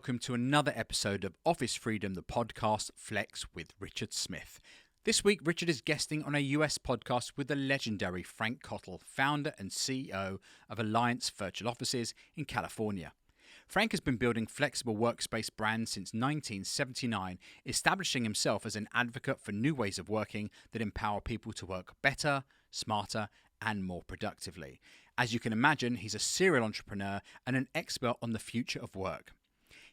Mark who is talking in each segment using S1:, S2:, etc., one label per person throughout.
S1: welcome to another episode of Office Freedom, the podcast Flex with Richard Smith. This week, Richard is guesting on a US podcast with the legendary Frank Cottle, founder and CEO of Alliance Virtual Offices in California. Frank has been building flexible workspace brands since 1979, establishing himself as an advocate for new ways of working that empower people to work better, smarter, and more productively. As you can imagine, he's a serial entrepreneur and an expert on the future of work.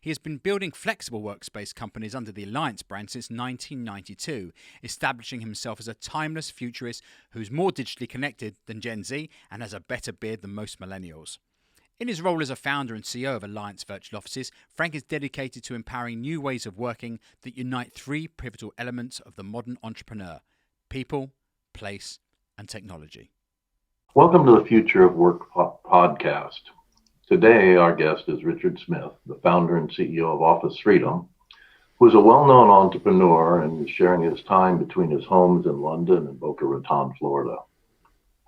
S1: He has been building flexible workspace companies under the Alliance brand since 1992, establishing himself as a timeless futurist who's more digitally connected than Gen Z and has a better beard than most millennials. In his role as a founder and CEO of Alliance Virtual Offices, Frank is dedicated to empowering new ways of working that unite three pivotal elements of the modern entrepreneur: people, place, and technology.
S2: Welcome to the Future of Work podcast. Today, our guest is Richard Smith, the founder and CEO of Office Freedom, who is a well-known entrepreneur and is sharing his time between his homes in London and Boca Raton, Florida.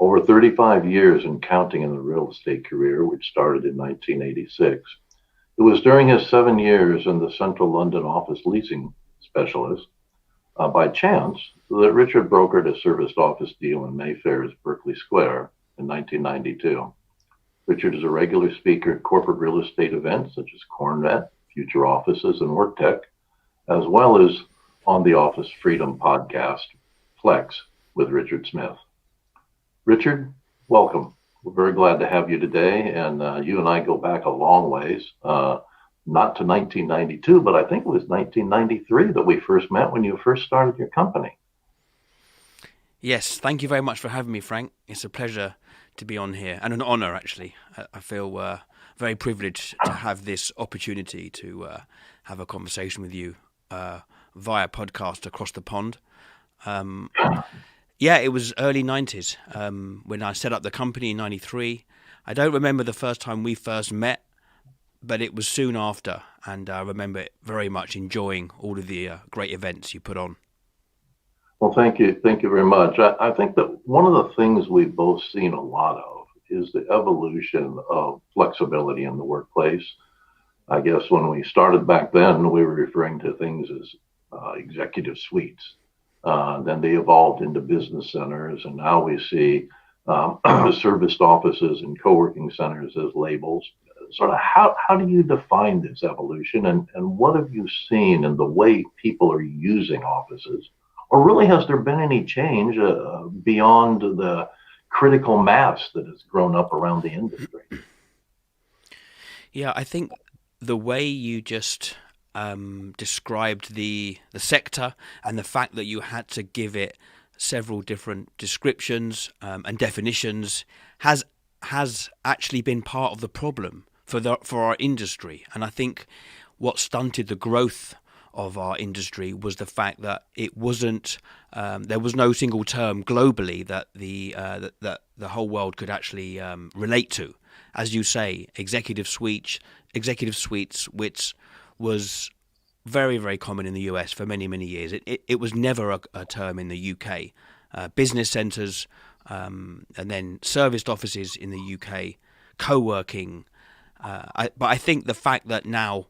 S2: Over 35 years and counting in the real estate career, which started in 1986, it was during his 7 years in the central London office leasing specialist, by chance, that Richard brokered a serviced office deal in Mayfair's Berkeley Square in 1992. Richard is a regular speaker at corporate real estate events such as CoreNet, Future Offices, and WorkTech, as well as on the Office Freedom podcast, Flex with Richard Smith. Richard, welcome. We're very glad to have you today, and you and I go back a long ways, not to 1992, but I think it was 1993 that we first met when you first started your company.
S3: Yes, thank you very much for having me, Frank. It's a pleasure to be on here, and an honor, actually. I feel very privileged to have this opportunity to have a conversation with you via podcast across the pond. Yeah, it was early 90s when I set up the company in 93. I don't remember the first time we first met, but it was soon after, and I remember very much enjoying all of the great events you put on.
S2: Well, thank you very much. I think that one of the things we've both seen a lot of is the evolution of flexibility in the workplace. I guess when we started back then, we were referring to things as executive suites. Then they evolved into business centers, and now we see serviced offices and co-working centers as labels. Sort of how do you define this evolution, and what have you seen in the way people are using offices? Or really, has there been any change beyond the critical mass that has grown up around the industry?
S3: Yeah, I think the way you just described the sector and the fact that you had to give it several different descriptions and definitions has actually been part of the problem for our industry. And I think what stunted the growth of our industry was the fact that it wasn't there was no single term globally that the whole world could actually relate to. As you say, executive suites, which was very, very common in the US for many, many years. It was never a term in the UK. Business centres, and then serviced offices in the UK, co-working. But I think the fact that now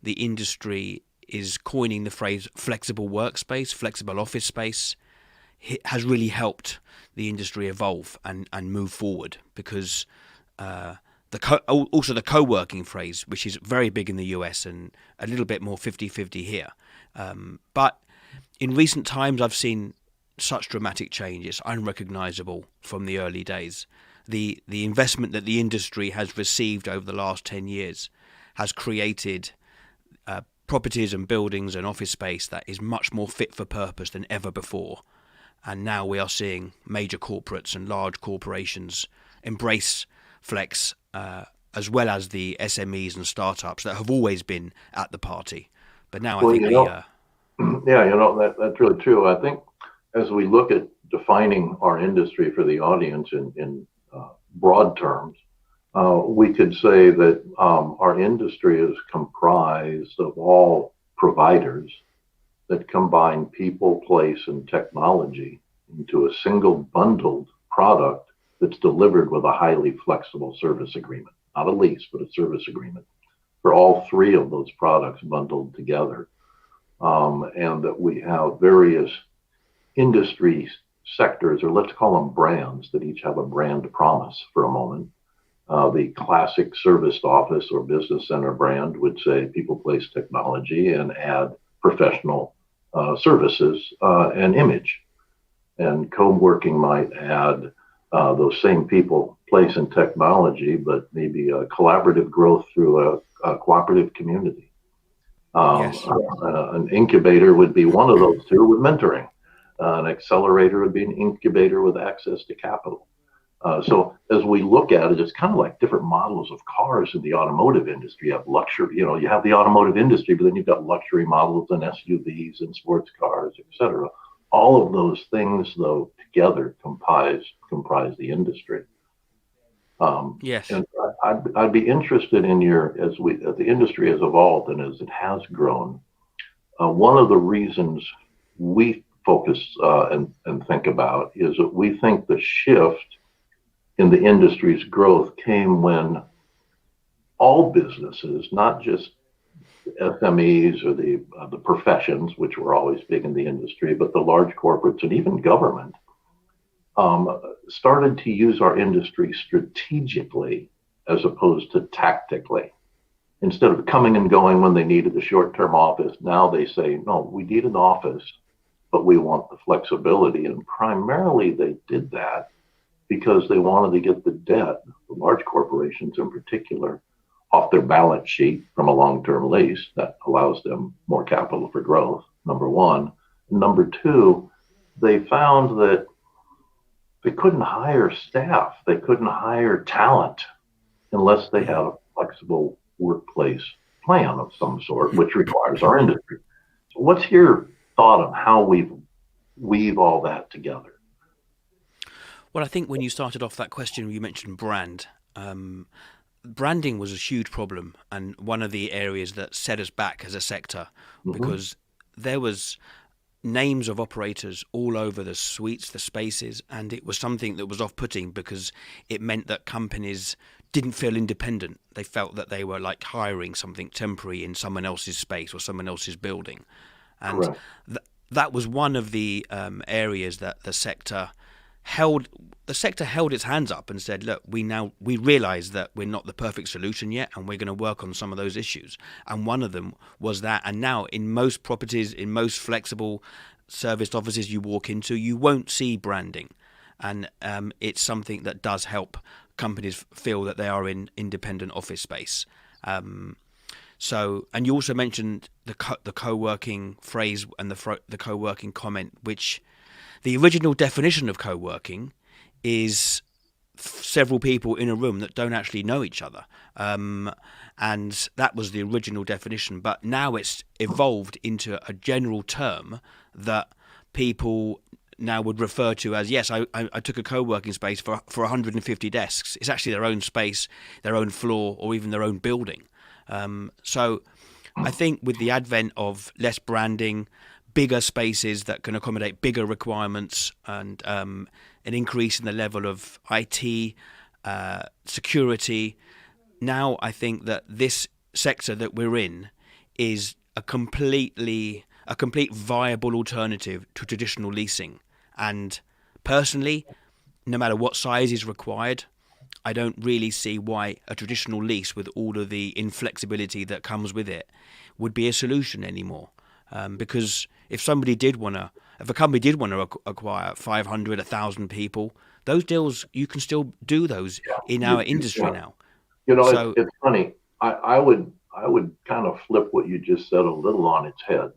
S3: the industry is coining the phrase flexible workspace, flexible office space, has really helped the industry evolve and move forward, because also the co-working phrase, which is very big in the US and a little bit more 50-50 here. But in recent times, I've seen such dramatic change. It's unrecognizable from the early days. The investment that the industry has received over the last 10 years has created properties and buildings and office space that is much more fit for purpose than ever before. And now we are seeing major corporates and large corporations embrace flex, as well as the SMEs and startups that have always been at the party. But now I think
S2: that's really true. I think as we look at defining our industry for the audience in broad terms, we could say that our industry is comprised of all providers that combine people, place, and technology into a single bundled product that's delivered with a highly flexible service agreement. Not a lease, but a service agreement. for all three of those products bundled together. And that we have various industry sectors, or let's call them brands, that each have a brand promise for a moment. The classic serviced office or business center brand would say people, place, technology, and add professional services and image. And co-working might add those same people, place, and technology, but maybe a collaborative growth through a cooperative community.
S3: Yes.
S2: An incubator would be one of those two with mentoring. An accelerator would be an incubator with access to capital. So as we look at it, it's kind of like different models of cars in the automotive industry. You have luxury, you have the automotive industry, but then you've got luxury models and SUVs and sports cars, et cetera. All of those things, though, together comprise the industry.
S3: Yes.
S2: And I'd be interested in as the industry has evolved and as it has grown. One of the reasons we focus and think about is that we think the shift in the industry's growth came when all businesses, not just SMEs or the professions, which were always big in the industry, but the large corporates and even government, started to use our industry strategically as opposed to tactically. Instead of coming and going when they needed the short-term office, now they say, no, we need an office, but we want the flexibility. And primarily they did that because they wanted to get the debt, the large corporations in particular, off their balance sheet from a long-term lease that allows them more capital for growth, number one. Number two, they found that they couldn't hire staff, they couldn't hire talent unless they had a flexible workplace plan of some sort, which requires our industry. So what's your thought on how we weave all that together?
S3: Well, I think when you started off that question, you mentioned brand. Branding was a huge problem and one of the areas that set us back as a sector, because there was names of operators all over the suites, the spaces, and it was something that was off-putting because it meant that companies didn't feel independent. They felt that they were like hiring something temporary in someone else's space or someone else's building. And that was one of the areas that the sector held its hands up and said, look, we realize that we're not the perfect solution yet, and we're going to work on some of those issues. And one of them was that. And now in most properties, in most flexible serviced offices you walk into, you won't see branding. And it's something that does help companies feel that they are in independent office space. So, and you also mentioned the co-working phrase and the co-working comment, which the original definition of co-working is several people in a room that don't actually know each other. And that was the original definition. But now it's evolved into a general term that people now would refer to as, yes, I took a co-working space for 150 desks. It's actually their own space, their own floor, or even their own building. So I think with the advent of less branding, bigger spaces that can accommodate bigger requirements, and an increase in the level of IT, security, now I think that this sector that we're in is a complete viable alternative to traditional leasing. And personally, no matter what size is required, I don't really see why a traditional lease with all of the inflexibility that comes with it would be a solution anymore. Because if a company did want to acquire 500, 1,000 people, those deals, you can still do those in our industry now.
S2: So, it's funny. I would kind of flip what you just said a little on its head,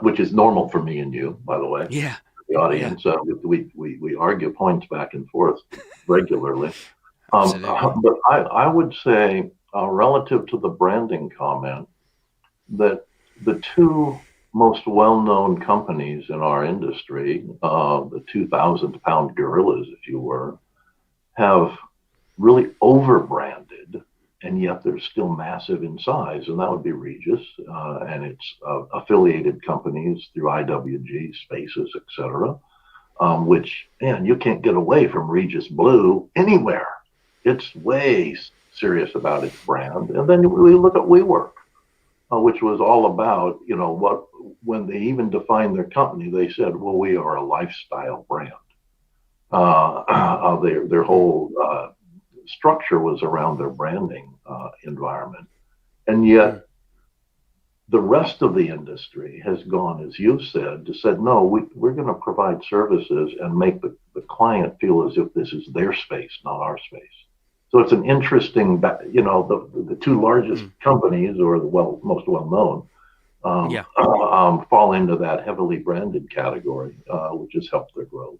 S2: which is normal for me and you, by the way.
S3: Yeah.
S2: The audience, we argue points back and forth regularly. But I would say, relative to the branding comment, that the two most well-known companies in our industry, the 2,000-pound gorillas, if you were, have really over-branded, and yet they're still massive in size, and that would be Regus and its affiliated companies through IWG, Spaces, etc. Which, man, you can't get away from Regus Blue anywhere. It's way serious about its brand. And then we look at WeWork, which was all about, when they even defined their company, they said, well, we are a lifestyle brand. Their whole structure was around their branding environment. And yet the rest of the industry has gone, as you said, to said, no, we're going to provide services and make the client feel as if this is their space, not our space. So it's an interesting, the two largest companies, or the most well-known, fall into that heavily branded category, which has helped their growth.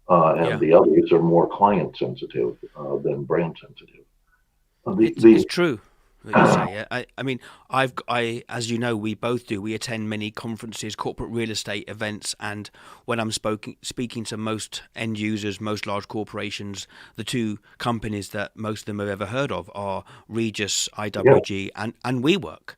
S2: The others are more client sensitive than brand sensitive.
S3: It's true. What you say. I mean, as you know, we both do. We attend many conferences, corporate real estate events, and when I'm speaking to most end users, most large corporations, the two companies that most of them have ever heard of are Regus, IWG, and WeWork.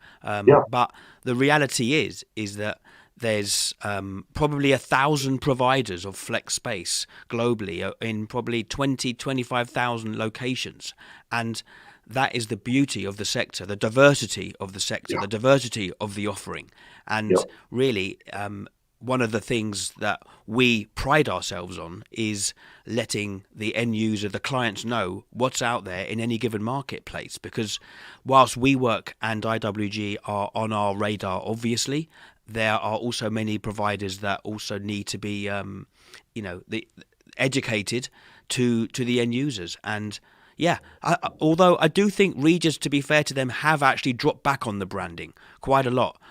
S3: But the reality is that there's probably 1,000 providers of flex space globally in probably 25,000 locations, and that is the beauty of the sector, the diversity of the sector, the diversity of the offering. And really, one of the things that we pride ourselves on is letting the end user, the clients, know what's out there in any given marketplace. Because whilst WeWork and IWG are on our radar, obviously, there are also many providers that also need to be, educated to the end users. And although I do think Regus, to be fair to them, have actually dropped back on the branding quite a lot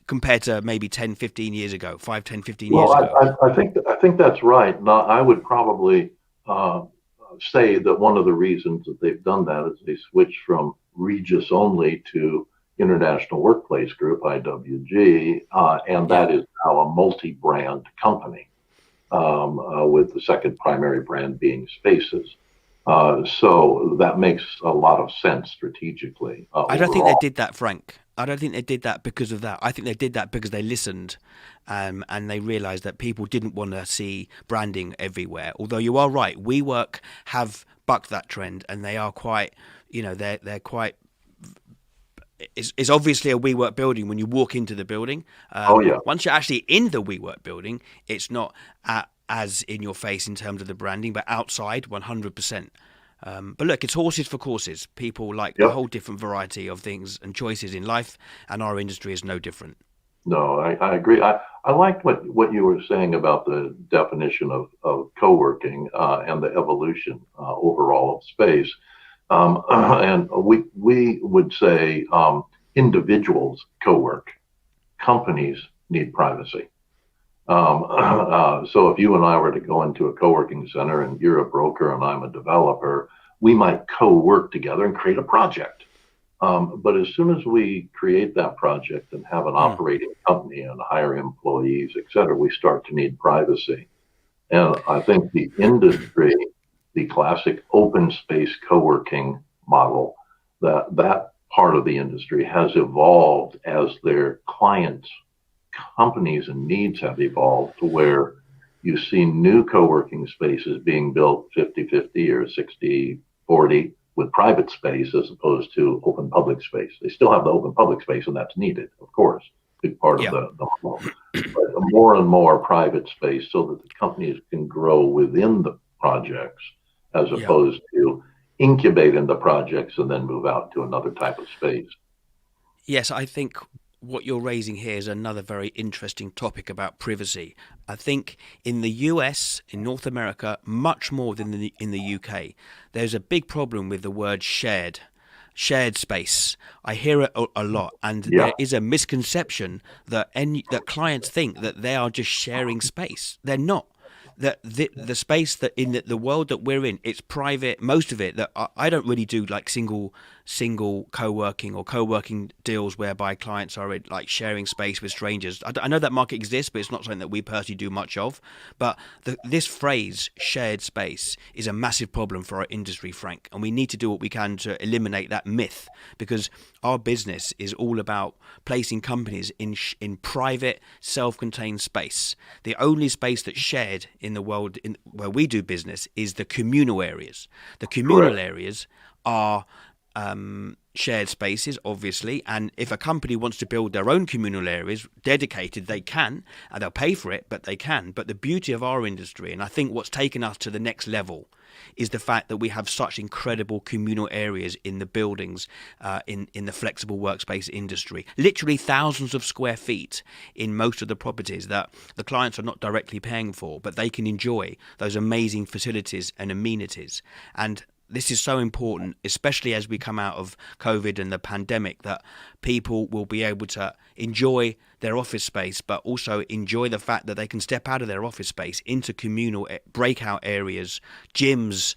S3: compared to maybe 10, 15 years ago, 5, 10, 15 years ago.
S2: I think that's right. Now, I would probably say that one of the reasons that they've done that is they switched from Regus only to International Workplace Group, IWG, and that is now a multi-brand company, with the second primary brand being Spaces. So that makes a lot of sense strategically.
S3: I don't think they did that, Frank. I don't think they did that because of that. I think they did that because they listened, and they realised that people didn't want to see branding everywhere. Although you are right, WeWork have bucked that trend, and they are quite, they're quite. It's obviously a WeWork building when you walk into the building. Once you're actually in the WeWork building, it's not as in your face in terms of the branding, but outside, 100%. But look, it's horses for courses. People like a whole different variety of things and choices in life, and our industry is no different.
S2: No, I agree. I liked what you were saying about the definition of co-working and the evolution overall of space. And we would say individuals co-work, companies need privacy. So if you and I were to go into a co-working center and you're a broker and I'm a developer, we might co-work together and create a project. But as soon as we create that project and have an operating company and hire employees, et cetera, we start to need privacy. And I think the industry, the classic open space co-working model, that part of the industry has evolved as their clients, companies, and needs have evolved to where you see new co-working spaces being built 50-50 or 60-40 with private space as opposed to open public space. They still have the open public space, and that's needed, of course, big part of the model. But more and more private space so that the companies can grow within the projects as opposed to incubate in the projects and then move out to another type of space.
S3: Yes, I think what you're raising here is another very interesting topic about privacy. I think in the US, in North America, much more than in the UK, there's a big problem with the word shared space. I hear it a lot, and there is a misconception that clients think that they are just sharing space. They're not. That the space that in the world that we're in, it's private. Most of it, that I don't really do like single single co-working or co-working deals whereby clients are like sharing space with strangers. I know that market exists, but it's not something that we personally do much of. But this phrase, shared space, is a massive problem for our industry, Frank, and we need to do what we can to eliminate that myth, because our business is all about placing companies in private, self-contained space. The only space that's shared in the world where we do business is the communal areas. The communal areas are shared spaces, obviously, and if a company wants to build their own communal areas dedicated, they can, and they'll pay for it, but they can. But the beauty of our industry, and I think what's taken us to the next level, is the fact that we have such incredible communal areas in the buildings, in the flexible workspace industry. Literally thousands of square feet in most of the properties that the clients are not directly paying for, but they can enjoy those amazing facilities and amenities. And this is so important, especially as we come out of COVID and the pandemic, that people will be able to enjoy their office space, but also enjoy the fact that they can step out of their office space into communal breakout areas, gyms.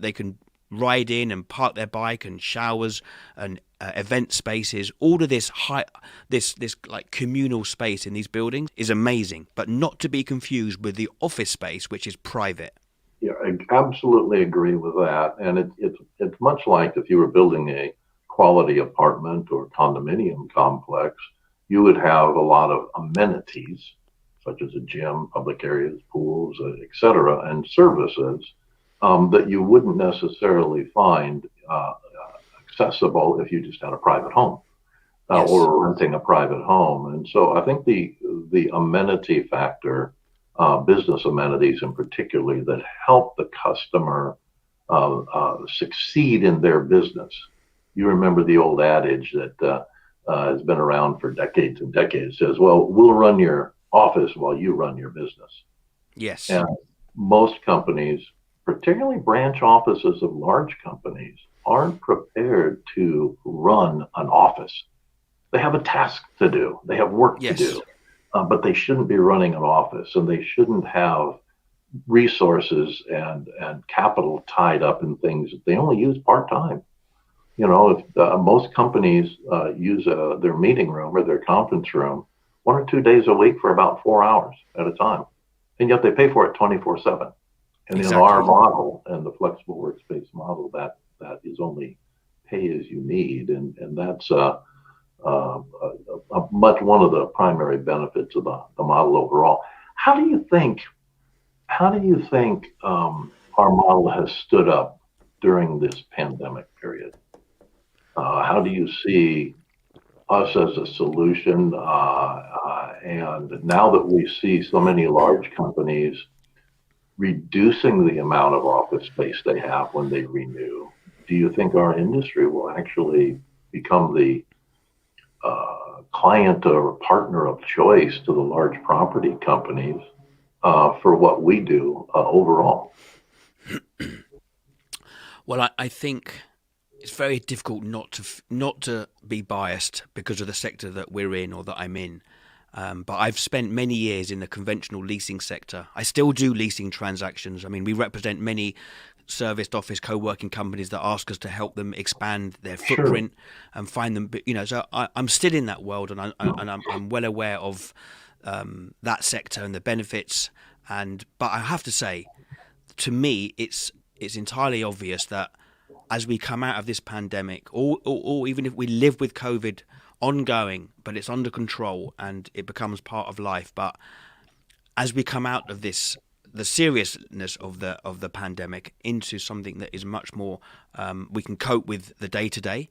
S3: They can ride in and park their bike, and showers and event spaces. All of this this like communal space in these buildings is amazing, but not to be confused with the office space, which is private.
S2: Yeah, I absolutely agree with that. And it's much like if you were building a quality apartment or condominium complex, you would have a lot of amenities, such as a gym, public areas, pools, etc., and services that you wouldn't necessarily find accessible if you just had a private home or renting a private home. And so I think the amenity factor, business amenities in particular, that help the customer succeed in their business. You remember the old adage that has been around for decades and decades, says, well, we'll run your office while you run your business.
S3: Yes.
S2: And most companies, particularly branch offices of large companies, aren't prepared to run an office. They have a task to do. They have work to do. But they shouldn't be running an office, and they shouldn't have resources and capital tied up in things that they only use part-time. You know, if most companies use their meeting room or their conference room 1 or 2 days a week for about 4 hours at a time, and yet they pay for it 24/7. And in our model and the flexible workspace model, that is only pay as you need, and that's much one of the primary benefits of the model overall. How do you think our model has stood up during this pandemic period? How do you see us as a solution? And now that we see so many large companies reducing the amount of office space they have when they renew, do you think our industry will actually become the client or partner of choice to the large property companies for what we do overall?
S3: Well, I think it's very difficult not to be biased because of the sector that we're in or that I'm in. But I've spent many years in the conventional leasing sector. I still do leasing transactions. I mean, we represent many serviced office co-working companies that ask us to help them expand their footprint and find them. So I'm still in that world, and I'm well aware of that sector and the benefits. But I have to say, to me, it's entirely obvious that as we come out of this pandemic, or even if we live with COVID ongoing, but it's under control and it becomes part of life. But as we come out of this, the seriousness of the pandemic into something that is much more, we can cope with the day to day.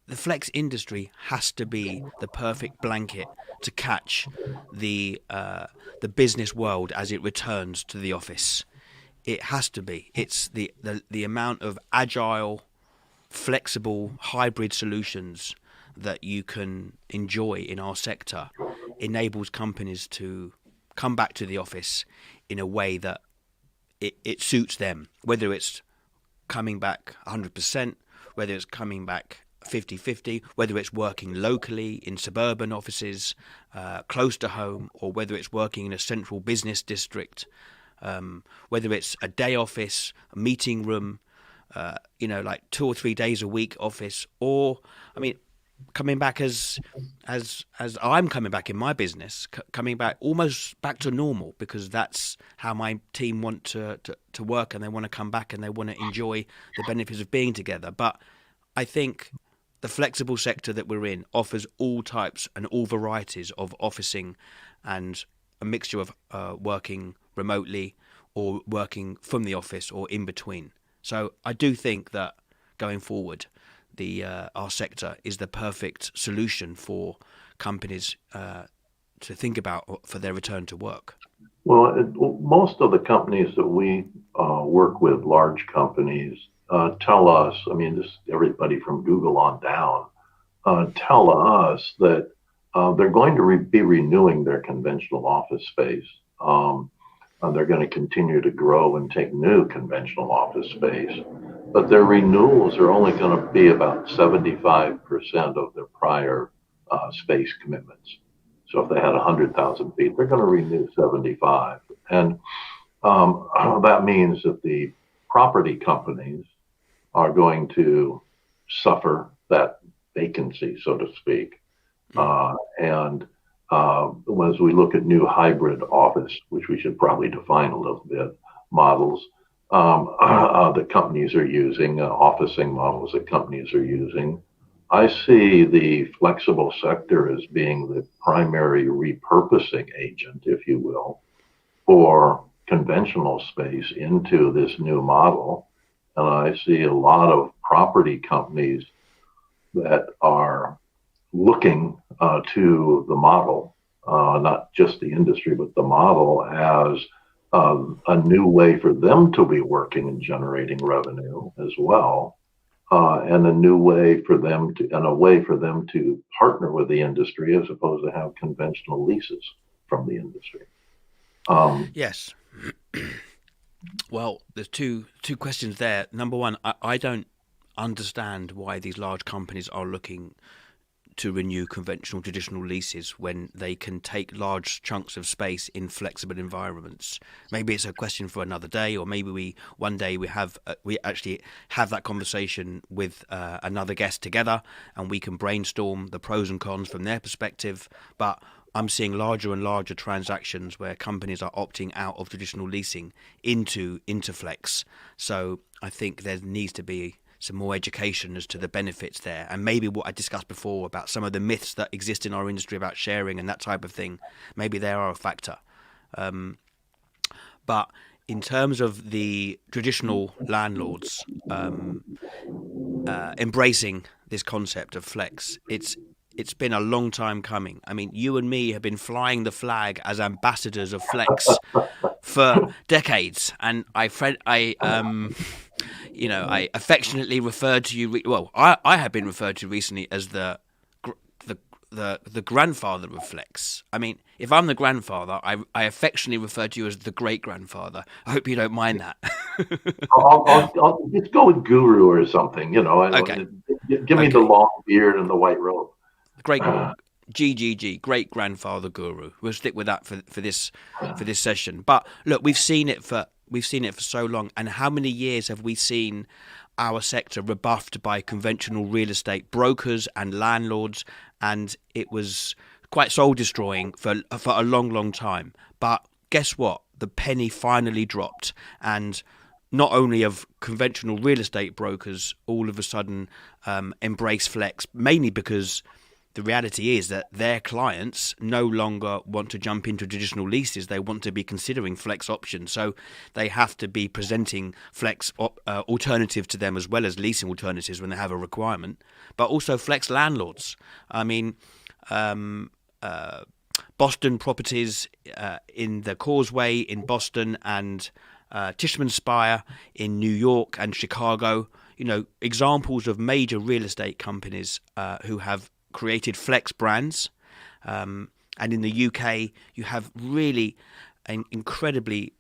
S3: The flex industry has to be the perfect blanket to catch the business world as it returns to the office. It has to be. It's the amount of agile, flexible, hybrid solutions that you can enjoy in our sector enables companies to come back to the office in a way that it suits them, whether it's coming back 100%, whether it's coming back 50-50, whether it's working locally in suburban offices close to home, or whether it's working in a central business district, whether it's a day office, a meeting room, like 2 or 3 days a week office, or I mean, coming back as I'm coming back in my business, coming back almost back to normal, because that's how my team want to work, and they want to come back and they want to enjoy the benefits of being together. But I think the flexible sector that we're in offers all types and all varieties of officing, and a mixture of working remotely or working from the office or in between. So I do think that going forward, our sector is the perfect solution for companies to think about for their return to work.
S2: Well, most of the companies that we work with, large companies, tell us, I mean, just everybody from Google on down, tell us that they're going to be renewing their conventional office space. They're going to continue to grow and take new conventional office space, but their renewals are only going to be about 75% of their prior space commitments. So if they had 100,000 feet, they're going to renew 75. And that means that the property companies are going to suffer that vacancy, so to speak. And as we look at new hybrid office, which we should probably define a little bit, models that companies are using, officing models that companies are using, I see the flexible sector as being the primary repurposing agent, if you will, for conventional space into this new model. And I see a lot of property companies that are looking to the model, not just the industry, but the model as a new way for them to be working and generating revenue as well, and a new way for them to partner with the industry as opposed to have conventional leases from the industry.
S3: Yes. Well, there's two questions there. Number one, I don't understand why these large companies are looking to renew conventional traditional leases when they can take large chunks of space in flexible environments. Maybe it's a question for another day, or maybe one day we actually have that conversation with another guest together, and we can brainstorm the pros and cons from their perspective. But I'm seeing larger and larger transactions where companies are opting out of traditional leasing into flex. So I think there needs to be some more education as to the benefits there, and maybe what I discussed before about some of the myths that exist in our industry about sharing and that type of thing. Maybe they are a factor. But in terms of the traditional landlords embracing this concept of flex, it's been a long time coming. I mean, you and me have been flying the flag as ambassadors of flex for decades, and I affectionately referred to you. I have been referred to recently as the grandfather of flex. I mean, if I'm the grandfather, I affectionately refer to you as the great grandfather. I hope you don't mind that.
S2: I'll just go with guru or something.
S3: Okay.
S2: Give me the long beard and the white robe.
S3: Great GGG, great grandfather guru. We'll stick with that for this session. But look, we've seen it for so long, and how many years have we seen our sector rebuffed by conventional real estate brokers and landlords, and it was quite soul destroying for a long time. But guess what? The penny finally dropped, and not only have conventional real estate brokers all of a sudden embrace flex, mainly because the reality is that their clients no longer want to jump into traditional leases. They want to be considering flex options. So they have to be presenting flex alternative to them, as well as leasing alternatives when they have a requirement. But also flex landlords. I mean, Boston properties in the Causeway in Boston, and Tishman Speyer in New York and Chicago. Examples of major real estate companies who have created flex brands, and in the UK you have really incredibly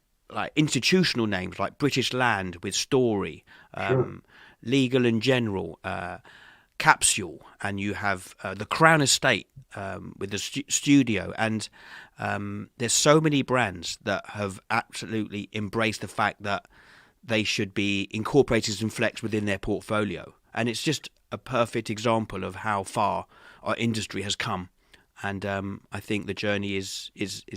S3: institutional names like British Land with Story,
S2: Sure.
S3: Legal and General, Capsule, and you have the Crown Estate with the studio, and there's so many brands that have absolutely embraced the fact that they should be incorporating some flex within their portfolio. And it's just a perfect example of how far our industry has come. And I think the journey is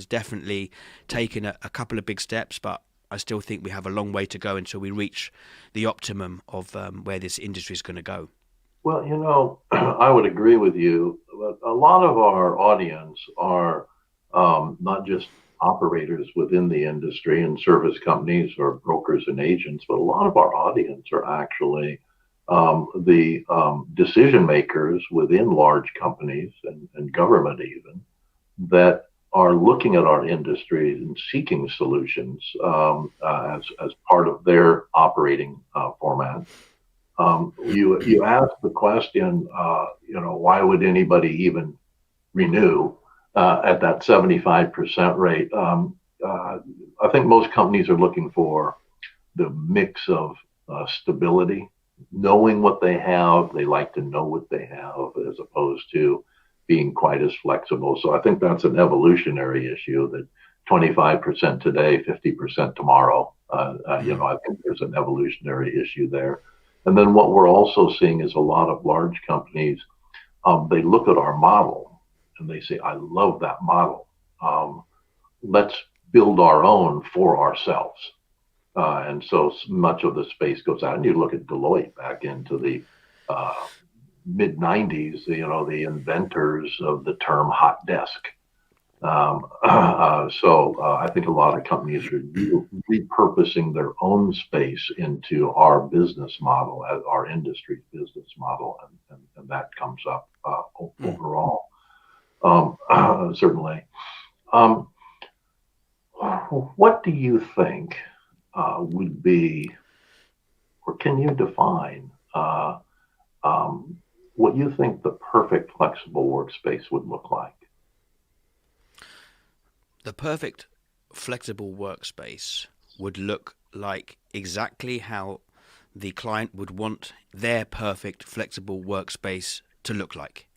S3: definitely taken a couple of big steps, but I still think we have a long way to go until we reach the optimum of where this industry is going to go.
S2: Well, I would agree with you. But a lot of our audience are not just operators within the industry and service companies or brokers and agents, but a lot of our audience are actually the decision makers within large companies and government even that are looking at our industry and seeking solutions as part of their operating format. You asked the question, why would anybody even renew at that 75% rate? I think most companies are looking for the mix of stability, knowing what they have. They like to know what they have as opposed to being quite as flexible. So I think that's an evolutionary issue, that 25% today, 50% tomorrow. I think there's an evolutionary issue there. And then what we're also seeing is a lot of large companies, they look at our model and they say, I love that model. Let's build our own for ourselves. And so much of the space goes out. And you look at Deloitte back into the mid 90s, the inventors of the term hot desk. So I think a lot of companies are repurposing their own space into our business model, as our industry's business model, and that comes up overall, certainly. What do you think would be, or can you define what you think the perfect flexible workspace would look like?
S3: The perfect flexible workspace would look like exactly how the client would want their perfect flexible workspace to look like.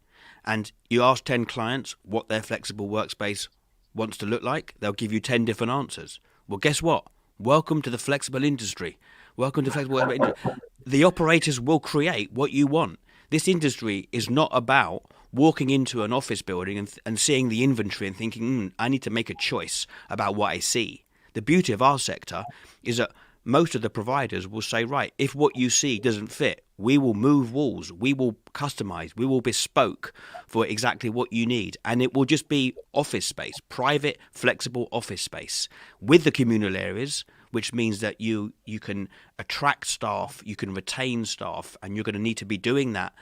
S3: And you ask 10 clients what their flexible workspace wants to look like, they'll give you 10 different answers. Well, guess what? Welcome to the flexible industry. Welcome to the flexible industry. The operators will create what you want. This industry is not about walking into an office building and seeing the inventory and thinking, I need to make a choice about what I see. The beauty of our sector is that most of the providers will say, right, if what you see doesn't fit, we will move walls, we will customize, we will bespoke for exactly what you need. And it will just be office space, private, flexible office space with the communal areas, which means that you can attract staff, you can retain staff, and you're going to need to be doing that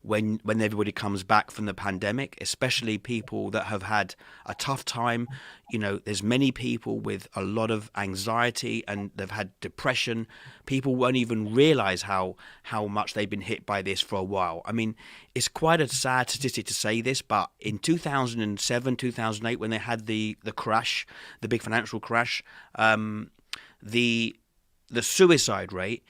S3: when everybody comes back from the pandemic, especially people that have had a tough time. There's many people with a lot of anxiety and they've had depression. People won't even realize how much they've been hit by this for a while. I mean, it's quite a sad statistic to say this, but in 2007, 2008, when they had the crash, the big financial crash, the suicide rate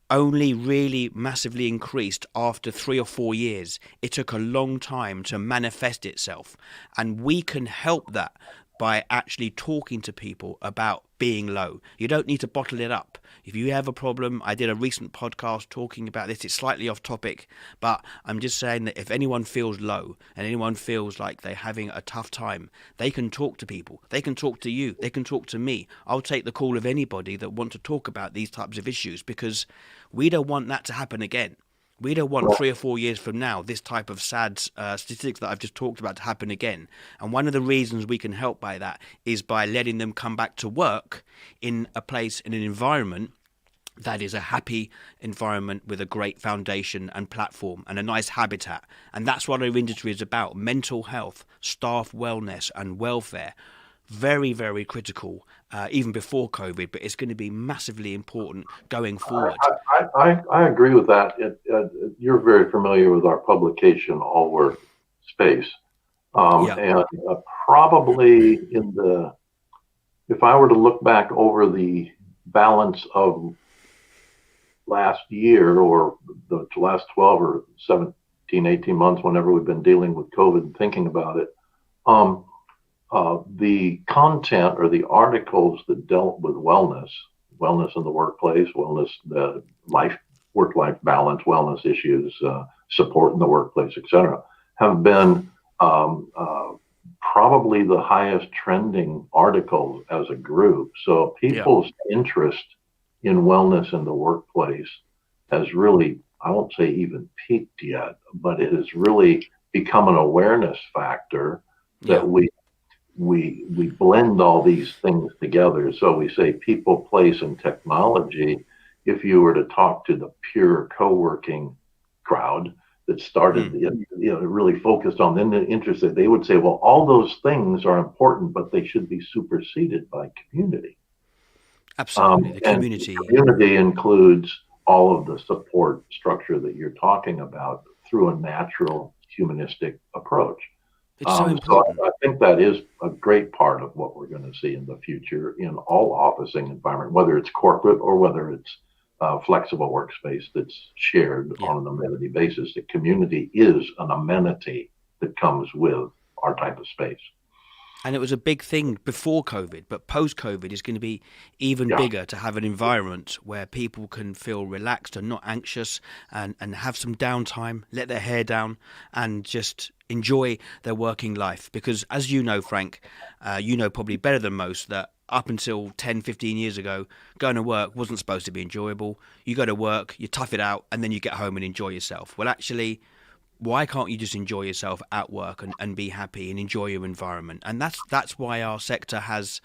S3: only really massively increased after 3 or 4 years. It took a long time to manifest itself. And we can help that by actually talking to people about being low. You don't need to bottle it up. If you have a problem, I did a recent podcast talking about this. It's slightly off topic, but I'm just saying that if anyone feels low and anyone feels like they're having a tough time, they can talk to people. They can talk to you. They can talk to me. I'll take the call of anybody that want to talk about these types of issues, because we don't want that to happen again. We don't want 3 or 4 years from now this type of sad statistics that I've just talked about to happen again. And one of the reasons we can help by that is by letting them come back to work in a place, in an environment that is a happy environment with a great foundation and platform and a nice habitat. And that's what our industry is about: mental health, staff wellness and welfare. Very, very critical, even before COVID, but it's going to be massively important going forward.
S2: I agree with that. You're very familiar with our publication, Allwork.Space. And probably if I were to look back over the balance of last year or the last 12 or 17, 18 months, whenever we've been dealing with COVID and thinking about it, the content or the articles that dealt with wellness, wellness in the workplace, wellness, the work-life balance, wellness issues, support in the workplace, etc., have been probably the highest trending articles as a group. So people's interest in wellness in the workplace has really, I won't say even peaked yet, but it has really become an awareness factor that we blend all these things together. So we say people, place, and technology. If you were to talk to the pure co-working crowd that started, really focused on the interest, that they would say, well, all those things are important, but they should be superseded by community.
S3: Absolutely, the community.
S2: And community includes all of the support structure that you're talking about through a natural humanistic approach.
S3: It's so important.
S2: So I think that is a great part of what we're going to see in the future in all officing environment, whether it's corporate or whether it's flexible workspace that's shared on an amenity basis. The community is an amenity that comes with our type of space.
S3: And it was a big thing before COVID, but post-COVID is going to be even bigger, to have an environment where people can feel relaxed and not anxious, and have some downtime, let their hair down, and just enjoy their working life. Because as you know, Frank, you know probably better than most that up until 10, 15 years ago, going to work wasn't supposed to be enjoyable. You go to work, you tough it out, and then you get home and enjoy yourself. Well, actually, why can't you just enjoy yourself at work and be happy and enjoy your environment? And that's why our sector has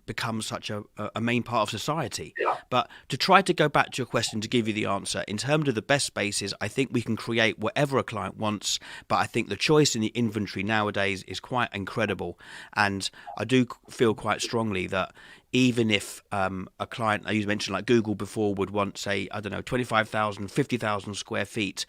S3: become such a main part of society. But to try to go back to your question, to give you the answer, in terms of the best spaces, I think we can create whatever a client wants, but I think the choice in the inventory nowadays is quite incredible. And I do feel quite strongly that even if a client, you mentioned like Google before, would want, say, 25,000, 50,000 square feet,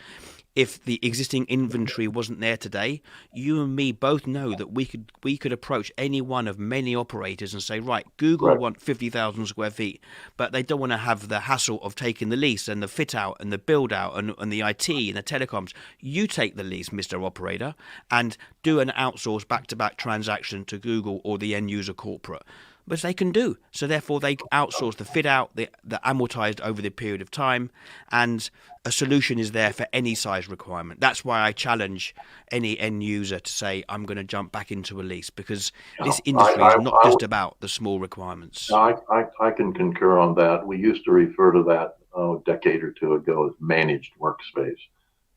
S3: if the existing inventory wasn't there today, you and me both know that we could approach any one of many operators and say, right, Google want 50,000 square feet, but they don't want to have the hassle of taking the lease and the fit out and the build out and the IT and the telecoms. You take the lease, Mr. Operator, and do an outsource back-to-back transaction to Google or the end user corporate. Which they can do. So therefore they outsource the fit out, the amortized over the period of time, and a solution is there for any size requirement. That's why I challenge any end user to say, I'm going to jump back into a lease, because this industry is not just about the small requirements.
S2: I can concur on that. We used to refer to that a decade or two ago as managed workspace.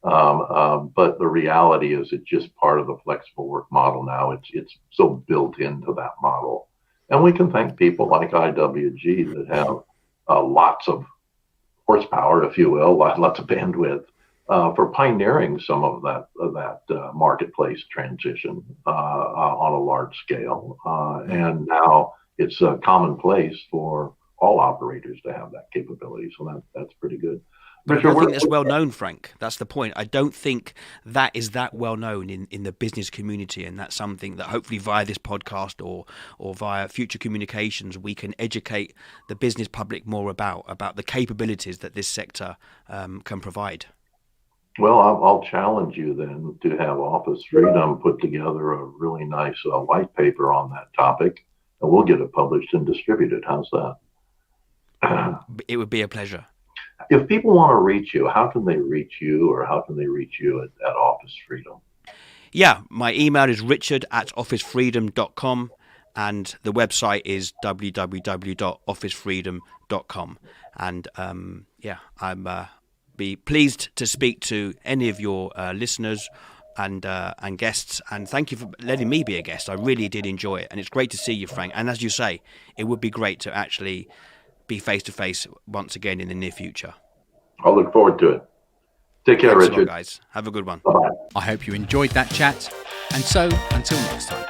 S2: But the reality is it's just part of the flexible work model now. It's so built into that model. And we can thank people like IWG that have lots of horsepower, if you will, lots of bandwidth, for pioneering some of that marketplace transition on a large scale. And now it's commonplace for all operators to have that capability. So that's pretty good.
S3: But I don't think that's well known, Frank. That's the point. I don't think that is that well known in the business community, and that's something that hopefully via this podcast or via future communications we can educate the business public more about the capabilities that this sector can provide.
S2: Well, I'll challenge you then to have Office Freedom put together a really nice white paper on that topic, and we'll get it published and distributed. How's that?
S3: It would be a pleasure.
S2: If people want to reach you, how can they reach you, or how can they reach you at Office Freedom?
S3: Yeah, my email is richard@officefreedom.com, and the website is www.officefreedom.com. And I'm be pleased to speak to any of your listeners and guests, and thank you for letting me be a guest. I really did enjoy it, and it's great to see you, Frank. And as you say, it would be great to actually be face-to-face once again in the near future.
S2: I'll look forward to it. Take care,
S3: Thanks
S2: Richard.
S3: a lot, guys. Have a good one.
S2: Bye-bye.
S1: I hope you enjoyed that chat, and so until next time.